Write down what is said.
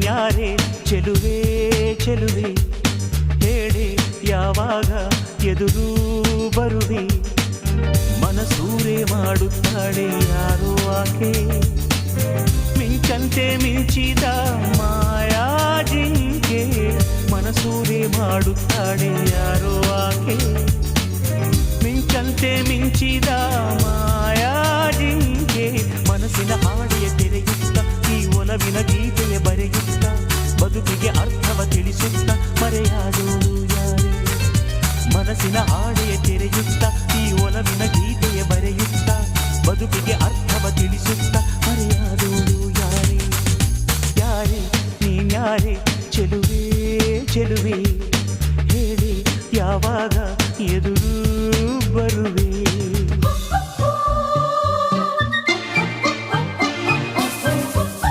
ನೀನ್ಯಾರೇ ಚೆಲುವೆ ಚೆಲುವೆ ಹೇಳಿ ಯಾವಾಗ ಎದುರು ಬರುವೆ ಮನಸೂರೆ ಮಾಡುತ್ತಾಳೆ ಯಾರೋ ಆಕೆ ಮಿಂಚಂತೆ ಮಿಂಚಿದ ಮಾಯಾ ಜಿಂಕೆ ಮನಸೂರೆ ಮಾಡುತ್ತಾಳೆ ಯಾರೋ ಆಕೆ ಮಿಂಚಂತೆ ಮಿಂಚಿದ ಮಾಯಾ ಜಿಂಕೆ ಮನಸ್ಸಿನ ಹಾಡಿಯ ತೆರೆಯುತ್ತ ಈ ಒಲವಿನ ಗೀತೆಯ ಬರೆಯುತ್ತ ಬದುಕಿಗೆ ಅರ್ಥವ ತಿಳಿಸುತ್ತ ಮರೆಯಾದೋಳು ಯಾರೇ ಮನಸ್ಸಿನ ಹಾಡೆಯ ತೆರೆಯುತ್ತ ಈ ಒಲವಿನ ಗೀತೆಯ ಬರೆಯುತ್ತ ಬದುಕಿಗೆ ಅರ್ಥವ ತಿಳಿಸುತ್ತ ಮರೆಯಾದೋಳು ಯಾರೇ ಯಾರೇ ನೀನ್ಯಾರೇ ಚೆಲುವೆ ಚೆಲುವೆ ಹೇಳಿ ಯಾವಾಗ ಎದುರು